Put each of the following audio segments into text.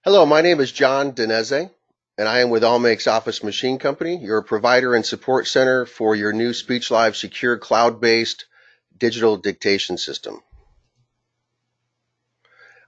Hello, my name is John Danese, and I am with Allmake's Office Machine Company, your provider and support center for your new SpeechLive secure cloud-based digital dictation system.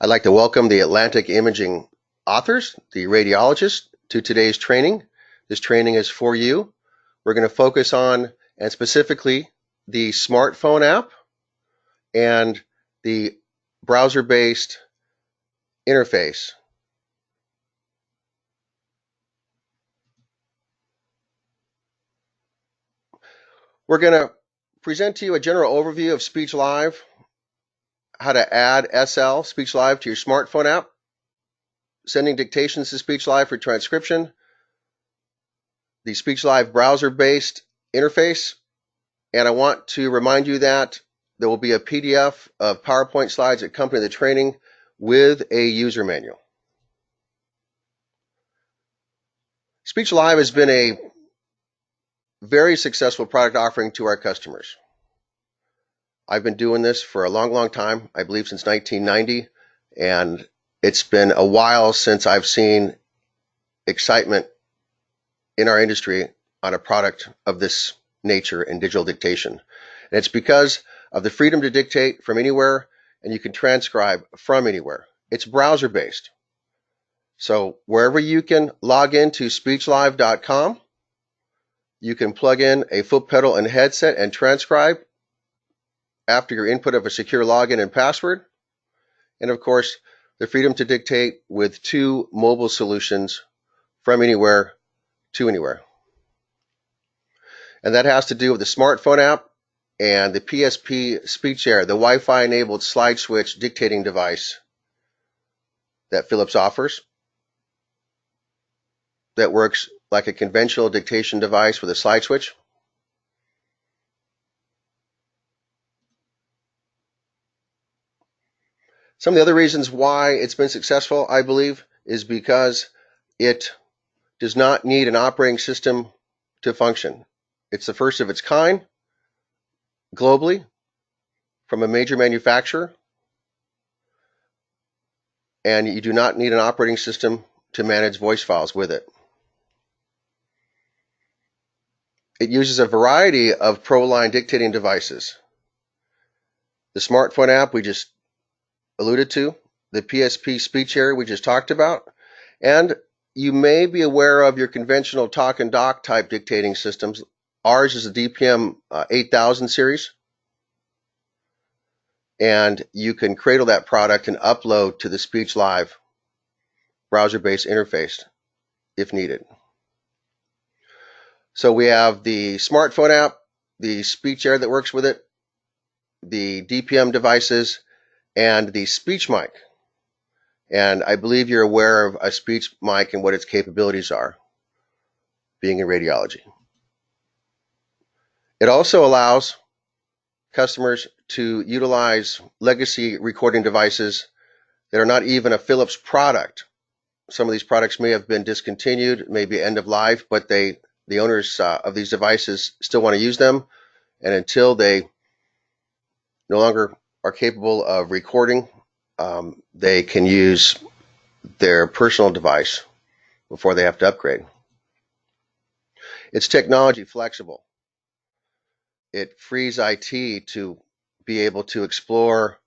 I'd like to welcome the Atlantic Imaging authors, the radiologists, to today's training. This training is for you. We're going to focus on, and specifically, the smartphone app and the browser-based interface. We're going to present to you a general overview of SpeechLive, how to add SpeechLive to your smartphone app, sending dictations to SpeechLive for transcription, the SpeechLive browser-based interface, and I want to remind you that there will be a PDF of PowerPoint slides that accompany the training with a user manual. SpeechLive has been a very successful product offering to our customers. I've been doing this for a long time, I believe since 1990, and it's been a while since I've seen excitement in our industry on a product of this nature in digital dictation. And it's because of the freedom to dictate from anywhere, and you can transcribe from anywhere. It's browser based. So wherever you can log into SpeechLive.com, you can plug in a foot pedal and headset and transcribe after your input of a secure login and password. And of course, the freedom to dictate with two mobile solutions from anywhere to anywhere. And that has to do with the smartphone app and the PSP SpeechAir, the Wi-Fi enabled slide switch dictating device that Philips offers that works like a conventional dictation device with a slide switch. Some of the other reasons why it's been successful, I believe, is because it does not need an operating system to function. It's the first of its kind globally from a major manufacturer, and you do not need an operating system to manage voice files with it. It uses a variety of ProLine dictating devices. The smartphone app we just alluded to, the PSP SpeechAir we just talked about, and you may be aware of your conventional talk and dock type dictating systems. Ours is the DPM 8000 series, and you can cradle that product and upload to the SpeechLive browser-based interface if needed. So we have the smartphone app, the SpeechAir that works with it, the DPM devices, and the speech mic. And I believe you're aware of a speech mic and what its capabilities are, being in radiology. It also allows customers to utilize legacy recording devices that are not even a Philips product. Some of these products may have been discontinued, maybe end of life, but the owners of these devices still want to use them. And until they no longer are capable of recording, they can use their personal device before they have to upgrade. It's technology flexible. It frees IT to be able to explore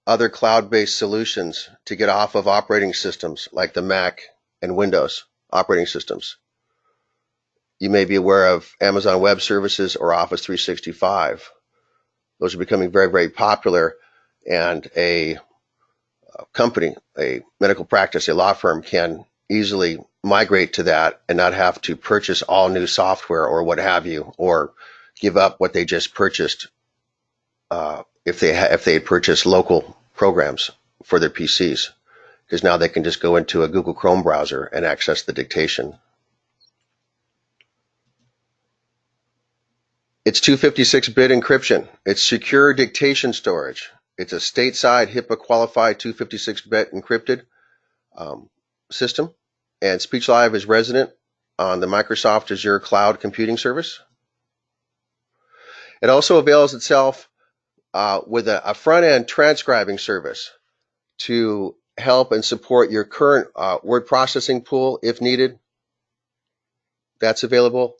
other cloud-based solutions to get off of operating systems like the Mac and Windows operating systems. You may be aware of Amazon Web Services or Office 365. Those are becoming very popular, and a company, a medical practice, a law firm can easily migrate to that and not have to purchase all new software or what have you, or give up what they just purchased if they had purchased local programs for their PCs, because now they can just go into a Google Chrome browser and access the dictation. It's 256-bit encryption. It's secure dictation storage. It's a stateside HIPAA-qualified 256-bit encrypted system, and SpeechLive is resident on the Microsoft Azure Cloud Computing Service. It also avails itself with a front-end transcribing service to help and support your current word processing pool if needed. That's available.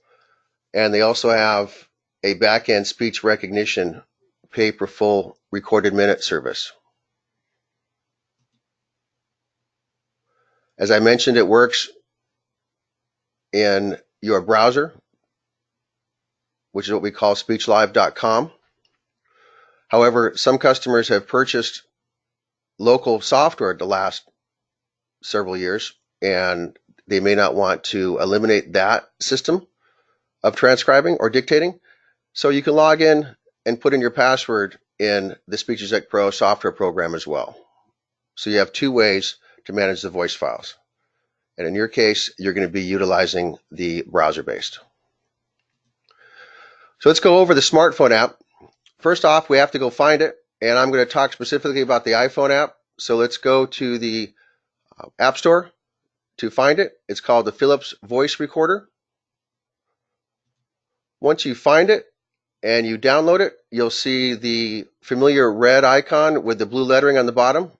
And they also have a back-end speech recognition pay per full recorded minute service. As I mentioned, it works in your browser, which is what we call SpeechLive.com. However, some customers have purchased local software the last several years, and they may not want to eliminate that system of transcribing or dictating. So you can log in and put in your password in the SpeechExec Pro software program as well. So you have two ways to manage the voice files. And in your case, you're going to be utilizing the browser-based. So let's go over the smartphone app. First off, we have to go find it, and I'm going to talk specifically about the iPhone app. So let's go to the App Store to find it. It's called the Philips Voice Recorder. Once you find it and you download it, you'll see the familiar red icon with the blue lettering on the bottom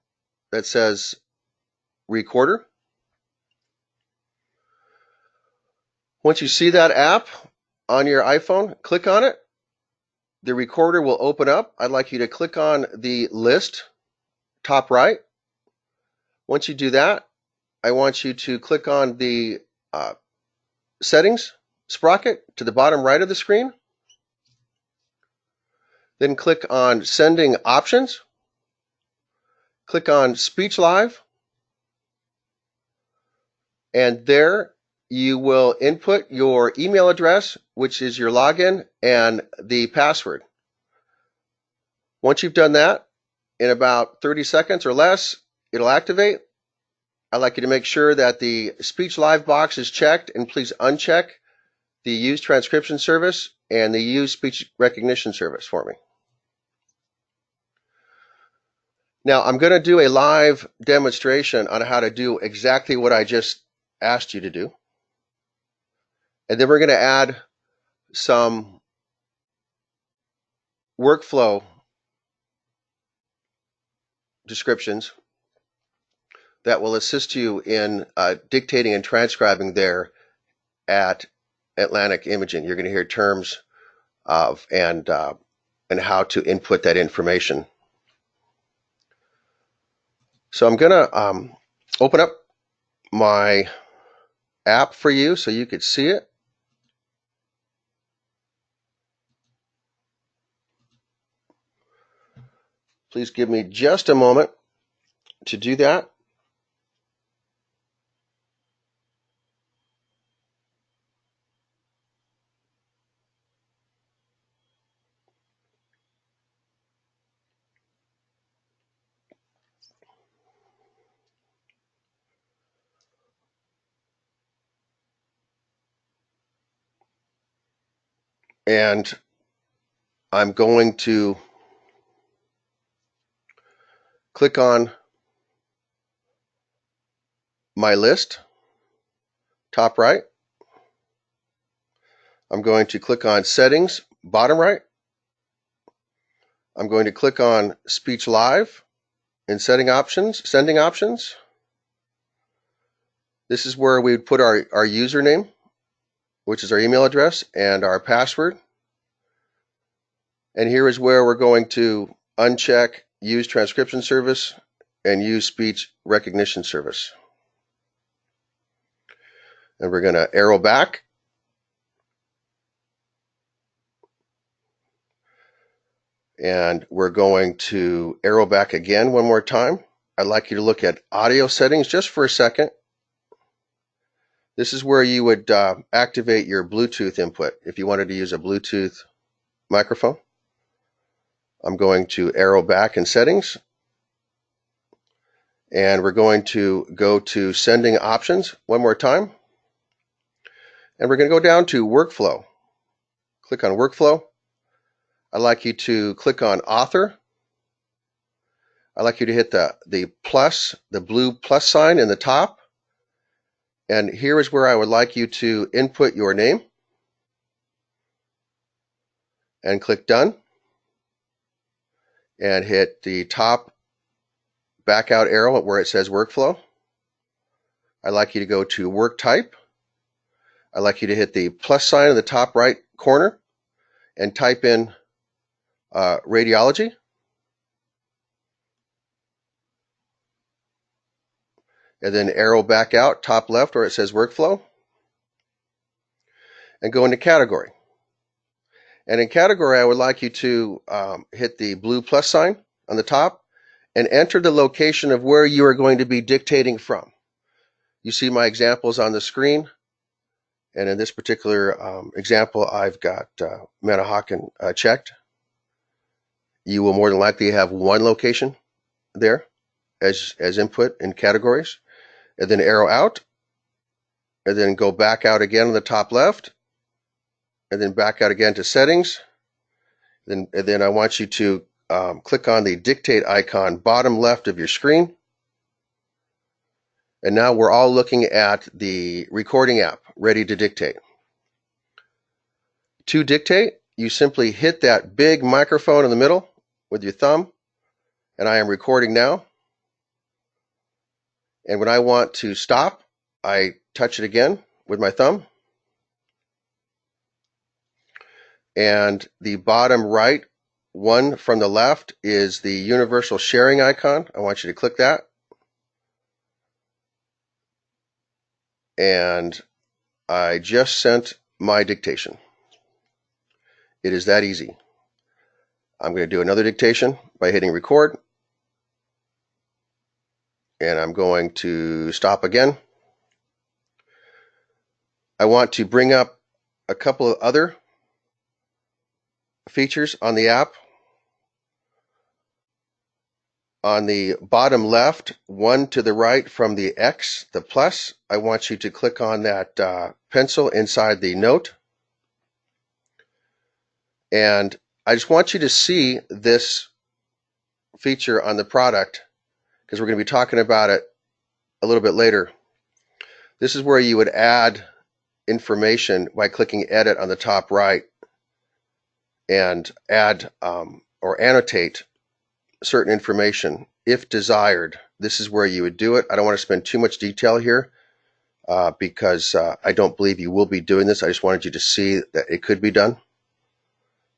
that says Recorder. Once you see that app on your iPhone, click on it. The recorder will open up. I'd like you to click on the list, top right. Once you do that, I want you to click on the settings sprocket to the bottom right of the screen. Then click on Sending Options. Click on SpeechLive. And there you will input your email address, which is your login, and the password. Once you've done that, in about 30 seconds or less, it'll activate. I'd like you to make sure that the SpeechLive box is checked, and please uncheck the Use Transcription Service and the Use Speech Recognition Service for me. Now, I'm going to do a live demonstration on how to do exactly what I just asked you to do. And then we're going to add some workflow descriptions that will assist you in dictating and transcribing there at Atlantic Imaging. You're going to hear terms of and how to input that information. So I'm going to open up my app for you so you could see it. Please give me just a moment to do that. And I'm going to click on my list, top right. I'm going to click on Settings, bottom right. I'm going to click on SpeechLive and Sending Options. This is where we would put our username, which is our email address, and our password. And here is where we're going to uncheck Use Transcription Service and Use Speech Recognition Service. And we're going to arrow back. And we're going to arrow back again one more time. I'd like you to look at audio settings just for a second. This is where you would activate your Bluetooth input if you wanted to use a Bluetooth microphone. I'm going to arrow back in settings. And we're going to go to Sending Options one more time. And we're going to go down to Workflow. Click on Workflow. I'd like you to click on Author. I'd like you to hit the plus, the blue plus sign in the top. And here is where I would like you to input your name. And click Done. And hit the top back out arrow where it says workflow. I'd like you to go to work type. I'd like you to hit the plus sign in the top right corner and type in radiology. And then arrow back out top left where it says workflow. And go into category. And in category, I would like you to hit the blue plus sign on the top and enter the location of where you are going to be dictating from. You see my examples on the screen. And in this particular example, I've got Manahawkin checked. You will more than likely have one location there as input in categories. And then arrow out. And then go back out again on the top left. And then back out again to settings. And then I want you to click on the dictate icon bottom left of your screen. And now we're all looking at the recording app ready to dictate. To dictate, you simply hit that big microphone in the middle with your thumb, and I am recording now. And when I want to stop, I touch it again with my thumb. And the bottom right one from the left is the universal sharing icon. I want you to click that. And I just sent my dictation. It is that easy. I'm going to do another dictation by hitting record. And I'm going to stop again. I want to bring up a couple of other features on the app. On the bottom left, one to the right from the X, the plus, I want you to click on that pencil inside the note. And I just want you to see this feature on the product because we're going to be talking about it a little bit later. This is where you would add information by clicking edit on the top right and add or annotate certain information if desired. This is where you would do it. I don't want to spend too much detail here because I don't believe you will be doing this. I just wanted you to see that it could be done.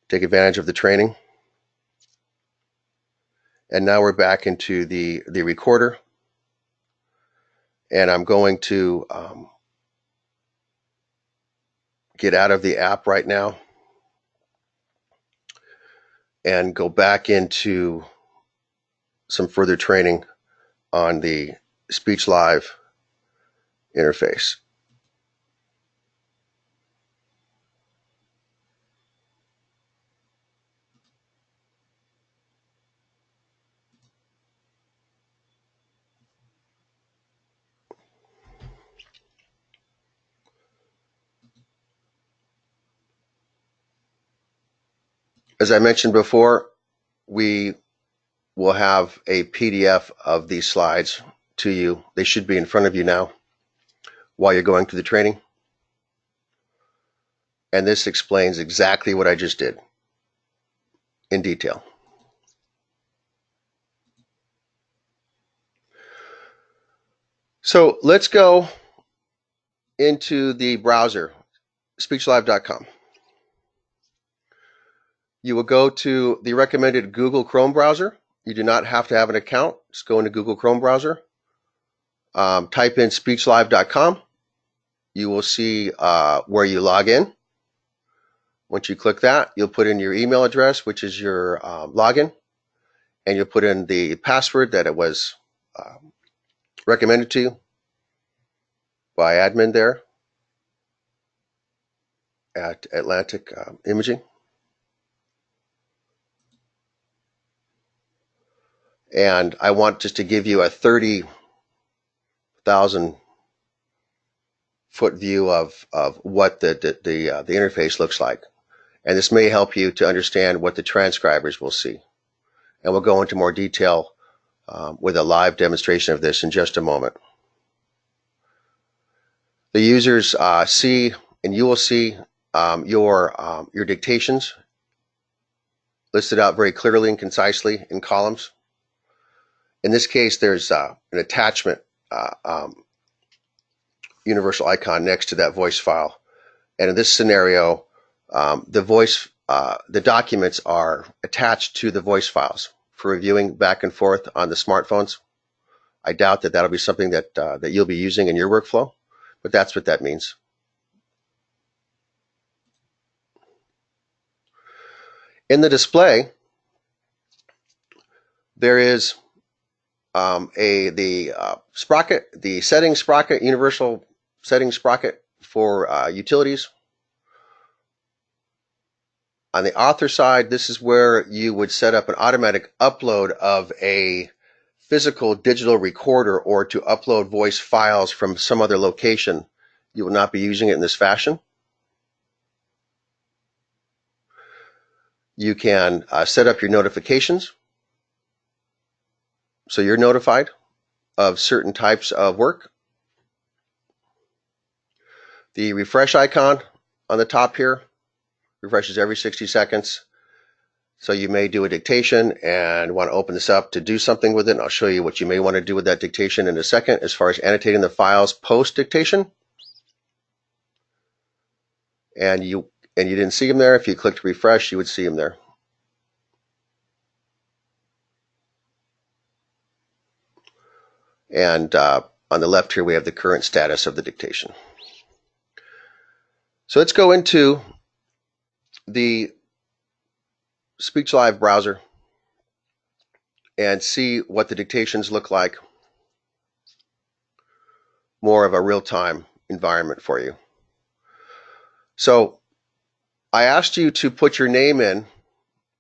Take advantage of the training. And now we're back into the recorder. And I'm going to get out of the app right now and go back into some further training on the SpeechLive interface. As I mentioned before, we will have a PDF of these slides to you. They should be in front of you now while you're going through the training. And this explains exactly what I just did in detail. So let's go into the browser, SpeechLive.com. You will go to the recommended Google Chrome browser. You do not have to have an account. Just go into Google Chrome browser. Type in SpeechLive.com. You will see where you log in. Once you click that, you'll put in your email address, which is your login, and you'll put in the password that it was recommended to you by admin there at Atlantic Imaging. And I want just to give you a 30,000 foot view of what the interface looks like. And this may help you to understand what the transcribers will see. And we'll go into more detail with a live demonstration of this in just a moment. The users see, and you will see your dictations listed out very clearly and concisely in columns. In this case, there's an attachment universal icon next to that voice file. And in this scenario, the documents are attached to the voice files for reviewing back and forth on the smartphones. I doubt that that'll be something that you'll be using in your workflow, but that's what that means. In the display, there is sprocket, the settings sprocket, universal settings sprocket for utilities. On the author side, this is where you would set up an automatic upload of a physical digital recorder or to upload voice files from some other location. You will not be using it in this fashion. You can set up your notifications so you're notified of certain types of work. The refresh icon on the top here refreshes every 60 seconds. So you may do a dictation and want to open this up to do something with it. And I'll show you what you may want to do with that dictation in a second as far as annotating the files post dictation. And you didn't see them there. If you clicked refresh, you would see them there. And on the left here, we have the current status of the dictation. So let's go into the SpeechLive browser and see what the dictations look like. More of a real-time environment for you. So I asked you to put your name in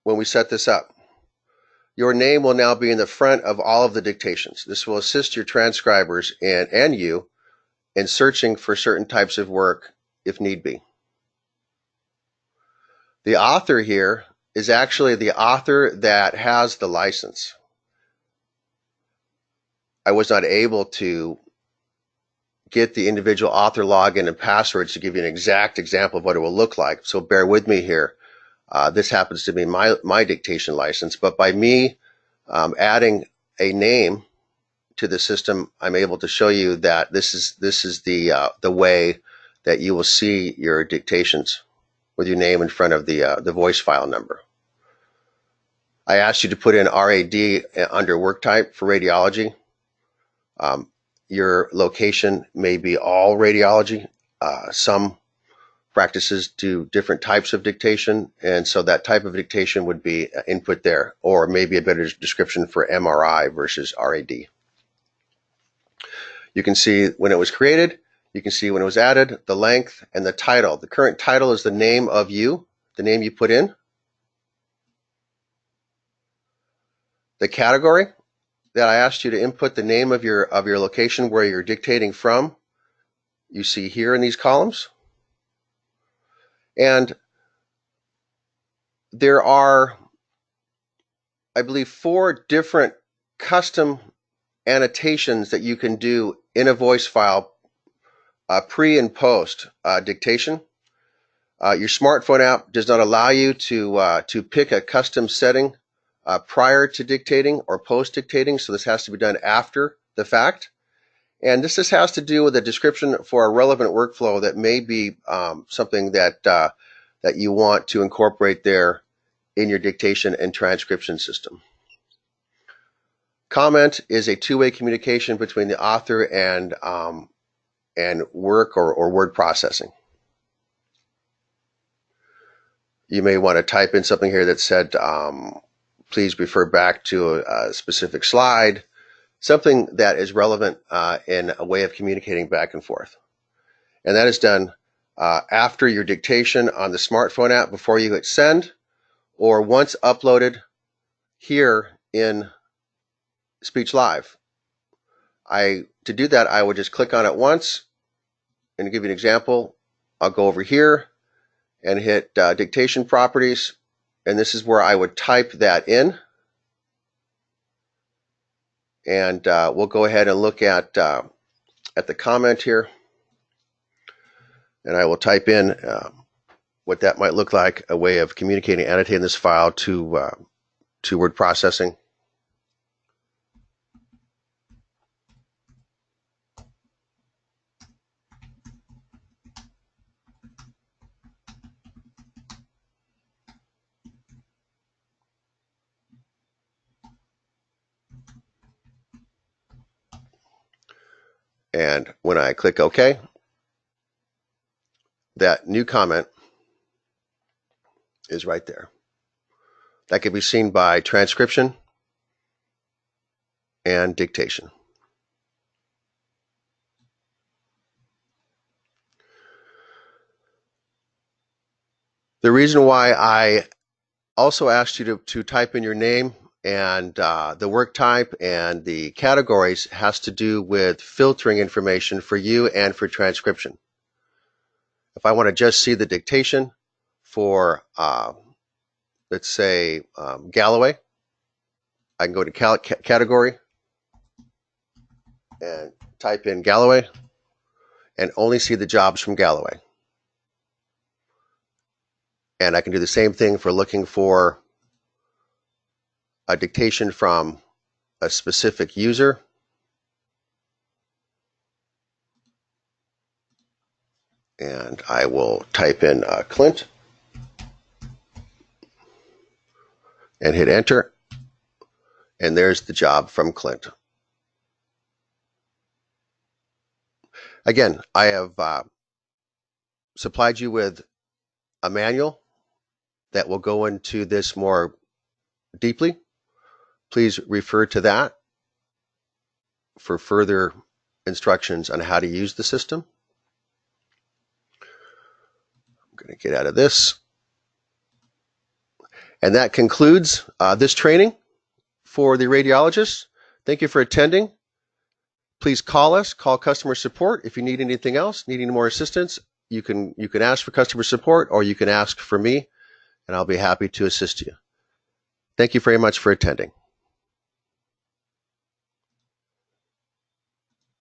when we set this up. Your name will now be in the front of all of the dictations. This will assist your transcribers and you in searching for certain types of work if need be. The author here is actually the author that has the license. I was not able to get the individual author login and passwords to give you an exact example of what it will look like, so bear with me here. This happens to be my dictation license, but by me adding a name to the system, I'm able to show you that this is the way that you will see your dictations with your name in front of the voice file number. I asked you to put in RAD under work type for radiology. Your location may be all radiology. Some practices do different types of dictation, and so that type of dictation would be input there, or maybe a better description for MRI versus RAD. You can see when it was created, you can see when it was added, the length, and the title. The current title is the name of you, the name you put in. The category that I asked you to input the name of your location where you're dictating from, you see here in these columns. And there are, I believe, 4 different custom annotations that you can do in a voice file pre and post dictation. Your smartphone app does not allow you to pick a custom setting prior to dictating or post dictating, so this has to be done after the fact. And this just has to do with a description for a relevant workflow that may be something that you want to incorporate there in your dictation and transcription system. Comment is a two-way communication between the author and work or word processing. You may want to type in something here that said, please refer back to a specific slide, something that is relevant in a way of communicating back and forth. And that is done after your dictation on the smartphone app before you hit send, or once uploaded here in SpeechLive. To do that, I would just click on it once, and to give you an example, I'll go over here and hit dictation properties, and this is where I would type that in. And we'll go ahead and look at the comment here, and I will type in what that might look like, a way of communicating, annotating this file to word processing. And when I click OK, that new comment is right there. That can be seen by transcription and dictation. The reason why I also asked you to type in your name and the work type and the categories has to do with filtering information for you and for transcription. If I want to just see the dictation for, let's say, Galloway, I can go to category and type in Galloway and only see the jobs from Galloway. And I can do the same thing for looking for a dictation from a specific user. And I will type in Clint and hit enter. And there's the job from Clint. Again, I have supplied you with a manual that will go into this more deeply. Please refer to that for further instructions on how to use the system. I'm going to get out of this. And that concludes this training for the radiologists. Thank you for attending. Please call us, call customer support if you need anything else, need any more assistance. You can ask for customer support or you can ask for me, and I'll be happy to assist you. Thank you very much for attending.